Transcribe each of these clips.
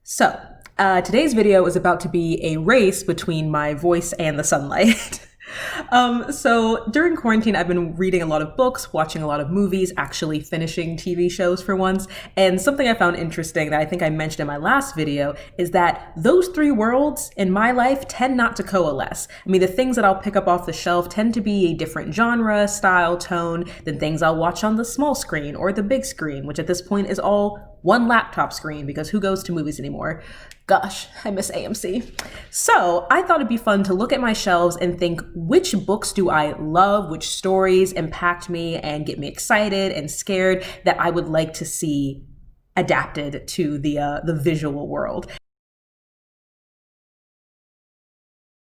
Today's video is about to be a race between my voice and the sunlight. During quarantine, I've been reading a lot of books, watching a lot of movies, actually finishing TV shows for once. And something I found interesting that I think I mentioned in my last video is that those three worlds in my life tend not to coalesce. I mean, the things that I'll pick up off the shelf tend to be a different genre, style, tone than things I'll watch on the small screen or the big screen, which at this point is all one laptop screen because who goes to movies anymore? Gosh, I miss AMC. So I thought it'd be fun to look at my shelves and think, which books do I love, which stories impact me and get me excited and scared that I would like to see adapted to the visual world.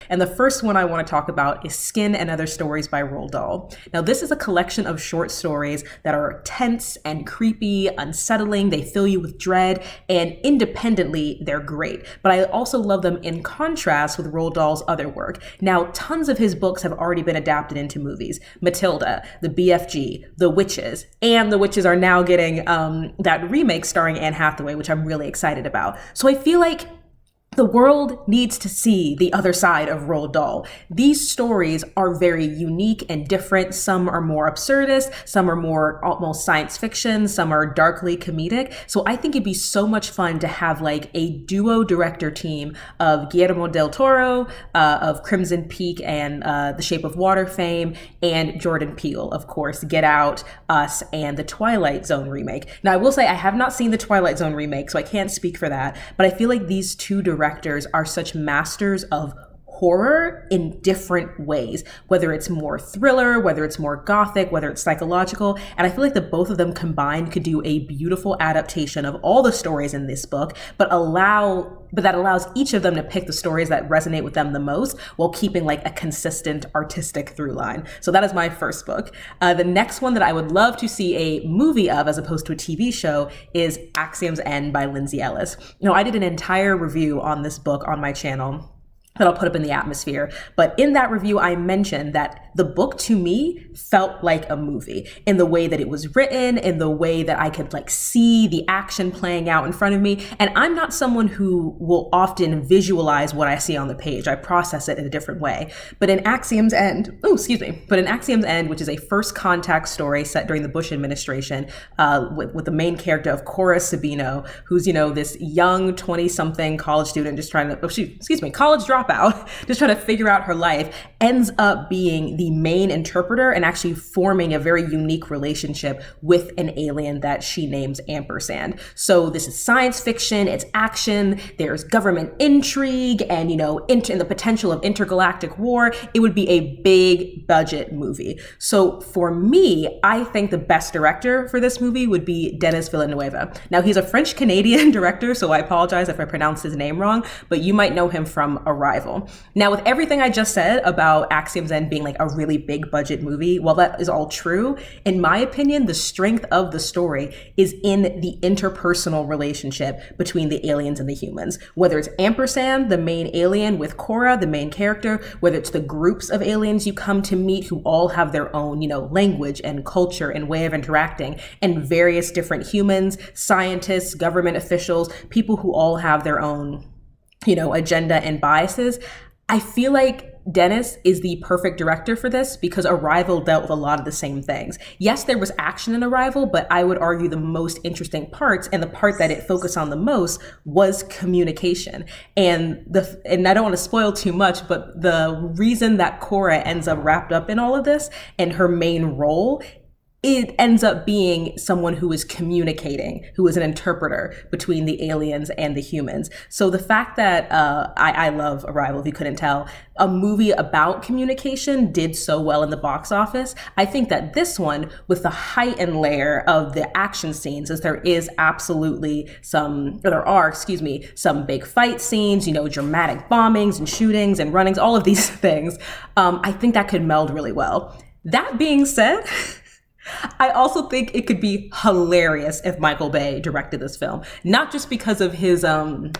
And the first one I want to talk about is Skin and Other Stories by Roald Dahl. Now, this is a collection of short stories that are tense and creepy, unsettling. They fill you with dread, and independently, they're great. But I also love them in contrast with Roald Dahl's other work. Now, tons of his books have already been adapted into movies. Matilda, The BFG, The Witches, and The Witches are now getting that remake starring Anne Hathaway, which I'm really excited about. So I feel like the world needs to see the other side of Roald Dahl. These stories are very unique and different. Some are more absurdist, some are more almost science fiction, some are darkly comedic. So I think it'd be so much fun to have like a duo director team of Guillermo Del Toro, of Crimson Peak and The Shape of Water fame, and Jordan Peele, of course, Get Out, Us, and the Twilight Zone remake. Now, I will say I have not seen the Twilight Zone remake, so I can't speak for that, but I feel like these two directors are such masters of horror in different ways, whether it's more thriller, whether it's more gothic, whether it's psychological. And I feel like the both of them combined could do a beautiful adaptation of all the stories in this book, but that allows each of them to pick the stories that resonate with them the most while keeping like a consistent artistic through line. So that is my first book. The next one that I would love to see a movie of as opposed to a TV show is Axios N by Lindsay Ellis. You know, I did an entire review on this book on my channel that I'll put up in the atmosphere. But in that review, I mentioned that the book to me felt like a movie in the way that it was written, in the way that I could like see the action playing out in front of me. And I'm not someone who will often visualize what I see on the page. I process it in a different way. But in Axiom's End, which is a first contact story set during the Bush administration, with the main character of Cora Sabino, who's, you know, this young 20-something college student just trying to, college dropout, just trying to figure out her life, ends up being the main interpreter and actually forming a very unique relationship with an alien that she names Ampersand. So this is science fiction, it's action, there's government intrigue, and, you know, and the potential of intergalactic war. It would be a big budget movie. So for me, I think the best director for this movie would be Denis Villeneuve. Now, he's a French-Canadian director, so I apologize if I pronounce his name wrong, but you might know him from Arrival. Now, with everything I just said about Axiom's End being like a really big budget movie, while that is all true, in my opinion, the strength of the story is in the interpersonal relationship between the aliens and the humans. Whether it's Ampersand, the main alien, with Cora, the main character, whether it's the groups of aliens you come to meet who all have their own, you know, language and culture and way of interacting, and various different humans, scientists, government officials, people who all have their own, you know, agenda and biases. I feel like Denis is the perfect director for this because Arrival dealt with a lot of the same things. Yes, there was action in Arrival, but I would argue the most interesting parts and the part that it focused on the most was communication. And I don't want to spoil too much, but the reason that Cora ends up wrapped up in all of this and her main role, it ends up being someone who is communicating, who is an interpreter between the aliens and the humans. So the fact that I love Arrival, if you couldn't tell, a movie about communication did so well in the box office. I think that this one, with the heightened layer of the action scenes, as there are some big fight scenes, you know, dramatic bombings and shootings and runnings, all of these things, I think that could meld really well. That being said, I also think it could be hilarious if Michael Bay directed this film, not just because of his, how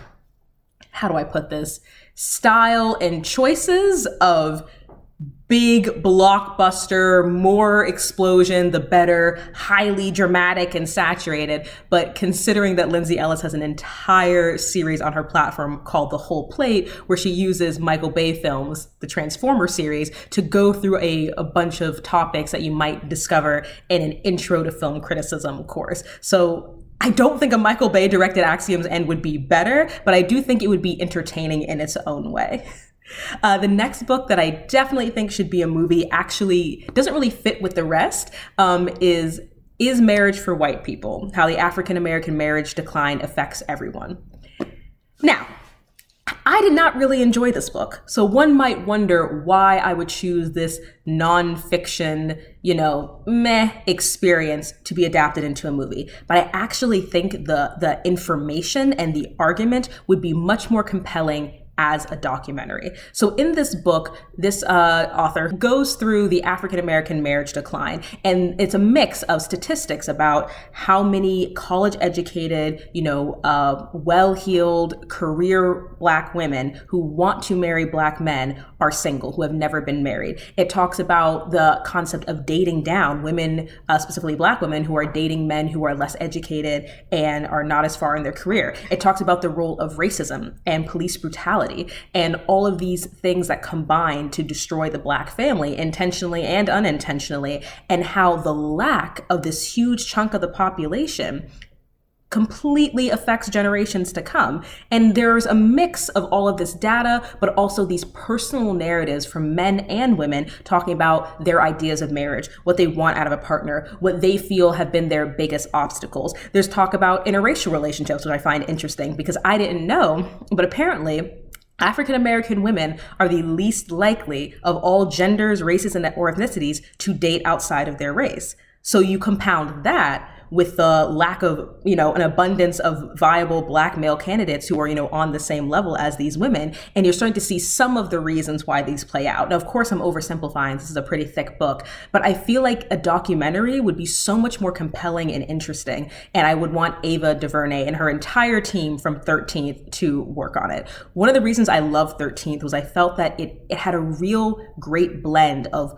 do I put this, style and choices of big blockbuster, more explosion, the better, highly dramatic and saturated. But considering that Lindsay Ellis has an entire series on her platform called The Whole Plate, where she uses Michael Bay films, the Transformer series, to go through a bunch of topics that you might discover in an intro to film criticism course. So I don't think a Michael Bay directed Axios N would be better, but I do think it would be entertaining in its own way. The next book that I definitely think should be a movie actually doesn't really fit with the rest, is Marriage for White People? How the African-American Marriage Decline Affects Everyone. Now, I did not really enjoy this book, so one might wonder why I would choose this nonfiction, meh experience to be adapted into a movie. But I actually think the information and the argument would be much more compelling as a documentary. So in this book, this author goes through the African-American marriage decline, and it's a mix of statistics about how many college-educated, well-heeled, career Black women who want to marry Black men are single, who have never been married. It talks about the concept of dating down, women, specifically Black women, who are dating men who are less educated and are not as far in their career. It talks about the role of racism and police brutality, and all of these things that combine to destroy the Black family intentionally and unintentionally, and how the lack of this huge chunk of the population completely affects generations to come. And there's a mix of all of this data, but also these personal narratives from men and women talking about their ideas of marriage, what they want out of a partner, what they feel have been their biggest obstacles. There's talk about interracial relationships, which I find interesting because I didn't know, but apparently African-American women are the least likely of all genders, races, or ethnicities to date outside of their race. So you compound that with the lack of, an abundance of viable Black male candidates who are, on the same level as these women. And you're starting to see some of the reasons why these play out. Now, of course, I'm oversimplifying. This is a pretty thick book, but I feel like a documentary would be so much more compelling and interesting. And I would want Ava DuVernay and her entire team from 13th to work on it. One of the reasons I love 13th was I felt that it had a real great blend of,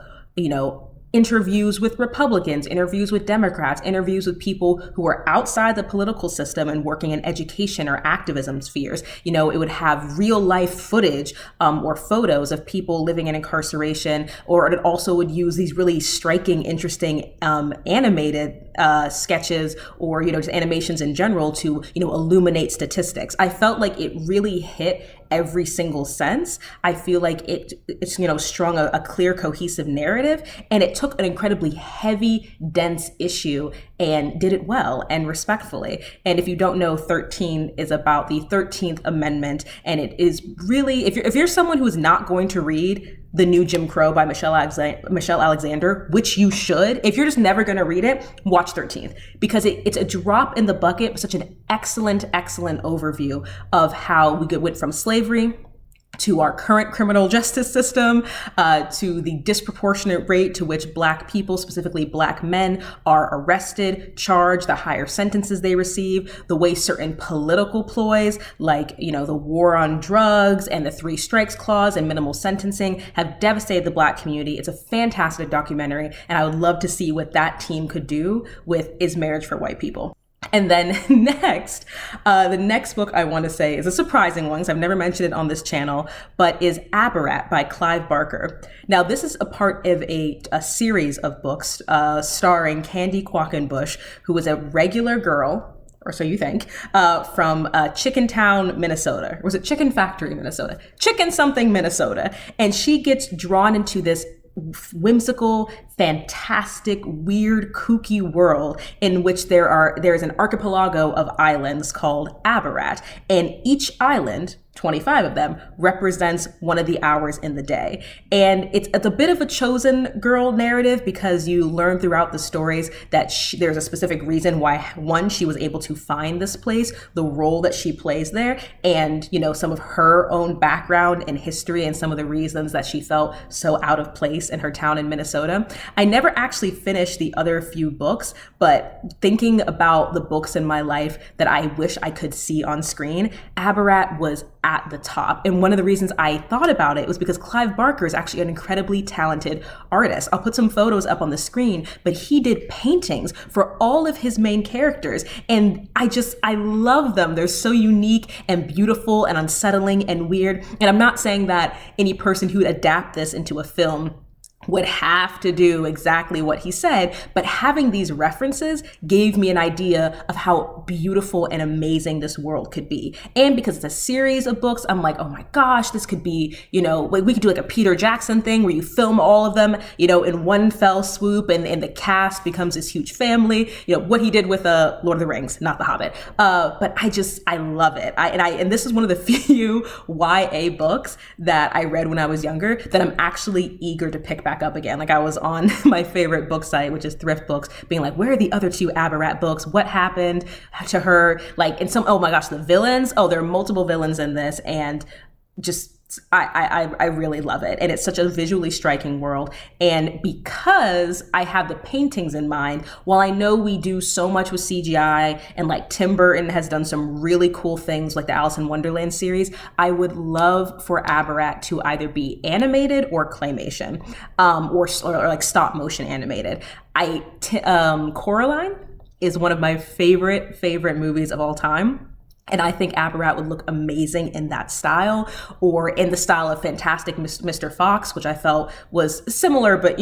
interviews with Republicans, interviews with Democrats, interviews with people who are outside the political system and working in education or activism spheres. It would have real life footage or photos of people living in incarceration, or it also would use these really striking, interesting animated sketches or, just animations in general to, illuminate statistics. I felt like it really hit every single sense. I feel like it's strung a clear, cohesive narrative, and it took an incredibly heavy, dense issue and did it well and respectfully. And if you don't know, 13 is about the 13th Amendment, and it is really, if you're someone who is not going to read The New Jim Crow by Michelle Alexander, which you should, if you're just never going to read it, watch 13th, because it's a drop in the bucket, but such an excellent overview of how we went from slavery to our current criminal justice system, to the disproportionate rate to which Black people, specifically Black men, are arrested, charged, the higher sentences they receive, the way certain political ploys like, the war on drugs and the 3 strikes clause and minimal sentencing have devastated the Black community. It's a fantastic documentary, and I would love to see what that team could do with Is Marriage for White People? And then next, the next book I want to say is a surprising one, because I've never mentioned it on this channel, but is Abarat by Clive Barker. Now, this is a part of a series of books starring Candy Quackenbush, who is a regular girl, or so you think, from Chicken Town, Minnesota. Or was it Chicken Factory, Minnesota? Chicken something, Minnesota. And she gets drawn into this whimsical, fantastic, weird, kooky world in which there's an archipelago of islands called Abarat, and each island, 25 of them, represents one of the hours in the day. And it's a bit of a chosen girl narrative, because you learn throughout the stories that there's a specific reason why, one, she was able to find this place, the role that she plays there, and, some of her own background and history and some of the reasons that she felt so out of place in her town in Minnesota. I never actually finished the other few books, but thinking about the books in my life that I wish I could see on screen, Abarat was at the top. And one of the reasons I thought about it was because Clive Barker is actually an incredibly talented artist. I'll put some photos up on the screen, but he did paintings for all of his main characters. And I love them. They're so unique and beautiful and unsettling and weird. And I'm not saying that any person who would adapt this into a film would have to do exactly what he said, but having these references gave me an idea of how beautiful and amazing this world could be. And because it's a series of books, I'm like, oh my gosh, this could be, we could do like a Peter Jackson thing where you film all of them, in one fell swoop, and the cast becomes this huge family, what he did with Lord of the Rings, not The Hobbit. But I love it. And this is one of the few YA books that I read when I was younger that I'm actually eager to pick back up again. Like I was on my favorite book site, which is Thrift Books, being like, where are the other 2 Abarat books? What happened to her? Like, and oh my gosh, the villains. Oh, there are multiple villains in this, and just I really love it. And it's such a visually striking world. And because I have the paintings in mind, while I know we do so much with CGI, and like Tim Burton has done some really cool things like the Alice in Wonderland series, I would love for Abarat to either be animated or claymation, or like stop motion animated. Coraline is one of my favorite movies of all time. And I think Abarat would look amazing in that style, or in the style of Fantastic Mr. Fox, which I felt was similar, but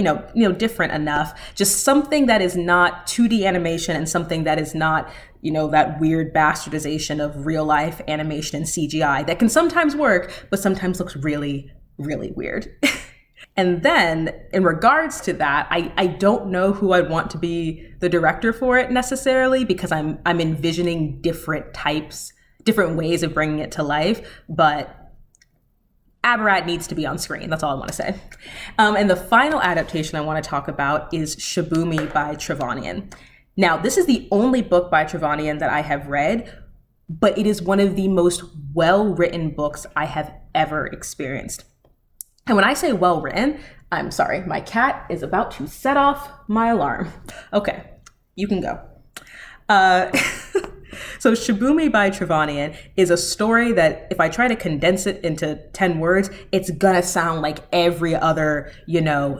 different enough. Just something that is not 2D animation, and something that is not, that weird bastardization of real life animation and CGI that can sometimes work, but sometimes looks really, really weird. And then in regards to that, I don't know who I'd want to be the director for it necessarily, because I'm envisioning different ways of bringing it to life, but Abarat needs to be on screen. That's all I want to say. And the final adaptation I want to talk about is Shibumi by Trevanian. Now, this is the only book by Trevanian that I have read, but it is one of the most well-written books I have ever experienced. And when I say well-written, I'm sorry, my cat is about to set off my alarm. Okay, you can go. So Shibumi by Trevanian is a story that if I try to condense it into 10 words, it's gonna sound like every other,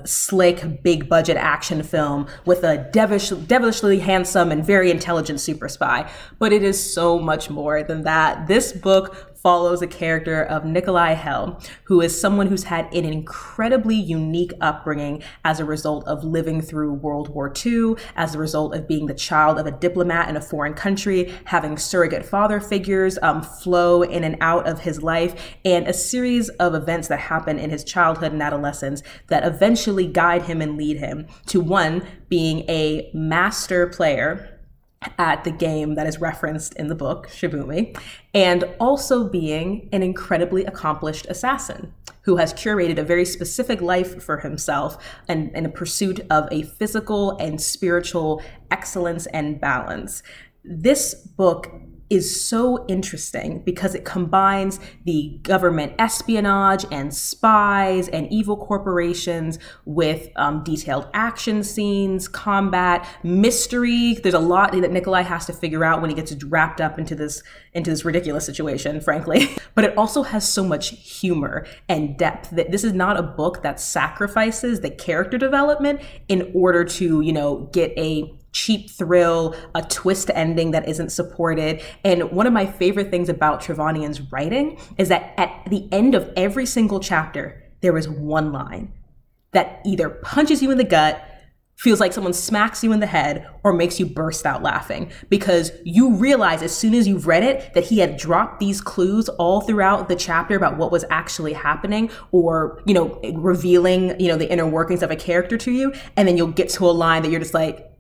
slick, big budget action film with a devilishly handsome and very intelligent super spy. But it is so much more than that. This book follows a character of Nikolai Hell, who is someone who's had an incredibly unique upbringing as a result of living through World War II, as a result of being the child of a diplomat in a foreign country, having surrogate father figures flow in and out of his life, and a series of events that happen in his childhood and adolescence that eventually guide him and lead him to, one, being a master player at the game that is referenced in the book, Shibumi, and also being an incredibly accomplished assassin who has curated a very specific life for himself and in a pursuit of a physical and spiritual excellence and balance. This book is so interesting because it combines the government espionage and spies and evil corporations with detailed action scenes, combat, mystery. There's a lot that Nikolai has to figure out when he gets wrapped up into this ridiculous situation, frankly. But it also has so much humor and depth that this is not a book that sacrifices the character development in order to, get a cheap thrill, a twist ending that isn't supported. And one of my favorite things about Trevanian's writing is that at the end of every single chapter, there is one line that either punches you in the gut, feels like someone smacks you in the head, or makes you burst out laughing, because you realize as soon as you've read it that he had dropped these clues all throughout the chapter about what was actually happening, or, revealing, the inner workings of a character to you. And then you'll get to a line that you're just like,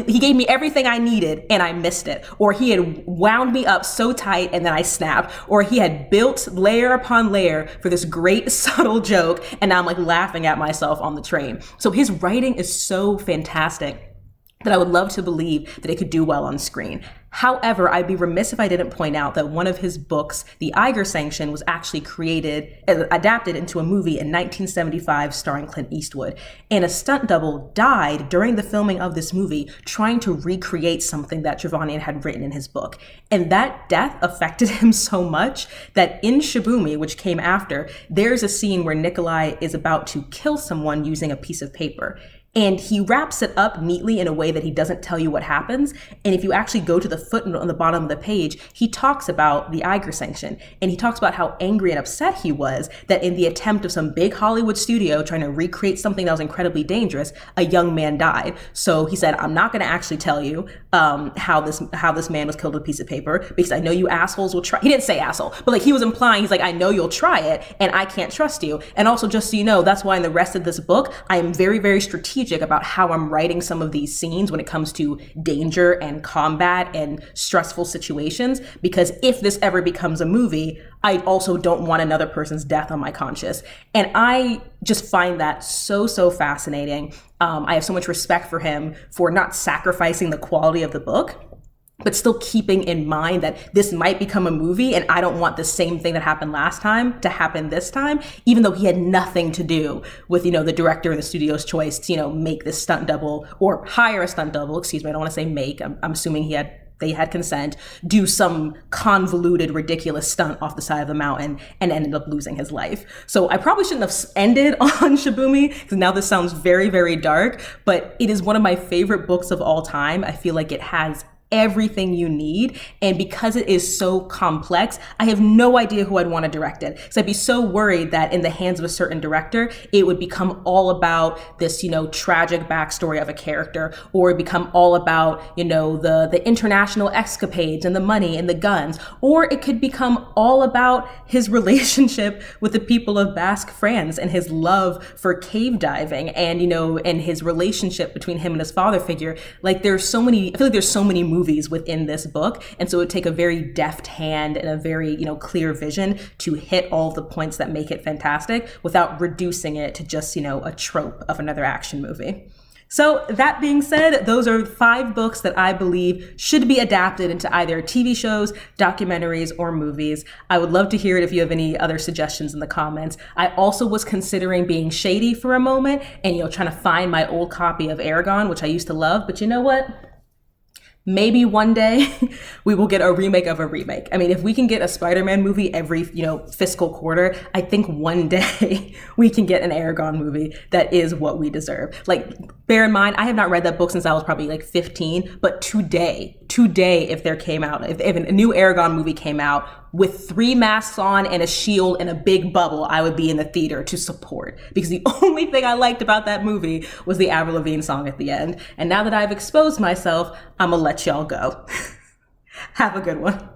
he gave me everything I needed and I missed it. Or he had wound me up so tight and then I snapped. Or he had built layer upon layer for this great subtle joke and now I'm like laughing at myself on the train. So his writing is so fantastic that I would love to believe that it could do well on screen. However, I'd be remiss if I didn't point out that one of his books, The Iger Sanction, was actually adapted into a movie in 1975 starring Clint Eastwood. And a stunt double died during the filming of this movie trying to recreate something that Trevanian had written in his book. And that death affected him so much that in Shibumi, which came after, there's a scene where Nikolai is about to kill someone using a piece of paper. And he wraps it up neatly in a way that he doesn't tell you what happens. And if you actually go to the footnote on the bottom of the page, he talks about the Iger Sanction. And he talks about how angry and upset he was that in the attempt of some big Hollywood studio trying to recreate something that was incredibly dangerous, a young man died. So he said, I'm not going to actually tell you how this man was killed with a piece of paper, because I know you assholes will try. He didn't say asshole, but like he was implying, he's like, I know you'll try it and I can't trust you. And also, just so you know, that's why in the rest of this book, I am very, very strategic about how I'm writing some of these scenes when it comes to danger and combat and stressful situations, because if this ever becomes a movie, I also don't want another person's death on my conscience. And I just find that so, so fascinating. I have so much respect for him for not sacrificing the quality of the book, but still keeping in mind that this might become a movie and I don't want the same thing that happened last time to happen this time, even though he had nothing to do with, the director and the studio's choice to, make this stunt double or hire a stunt double, excuse me, I don't want to say make, I'm assuming they had consent, do some convoluted, ridiculous stunt off the side of the mountain and ended up losing his life. So I probably shouldn't have ended on Shibumi, because now this sounds very, very dark, but it is one of my favorite books of all time. I feel like it has everything you need. And because it is so complex, I have no idea who I'd want to direct it. So I'd be so worried that in the hands of a certain director, it would become all about this, tragic backstory of a character, or it become all about, the international escapades and the money and the guns, or it could become all about his relationship with the people of Basque France and his love for cave diving and, and his relationship between him and his father figure. Like I feel like there's so many movies within this book, and so it would take a very deft hand and a very clear vision to hit all the points that make it fantastic without reducing it to just a trope of another action movie. So that being said, those are 5 books that I believe should be adapted into either TV shows, documentaries, or movies. I would love to hear it if you have any other suggestions in the comments. I also was considering being shady for a moment and trying to find my old copy of Eragon, which I used to love, but you know what? Maybe one day we will get a remake of a remake. I mean, if we can get a Spider-Man movie every, fiscal quarter, I think one day we can get an Eragon movie that is what we deserve. Like, bear in mind, I have not read that book since I was probably 15, but today, if there came out, if a new Eragon movie came out with 3 masks on and a shield and a big bubble, I would be in the theater to support, because the only thing I liked about that movie was the Avril Lavigne song at the end. And now that I've exposed myself, I'm gonna let y'all go. Have a good one.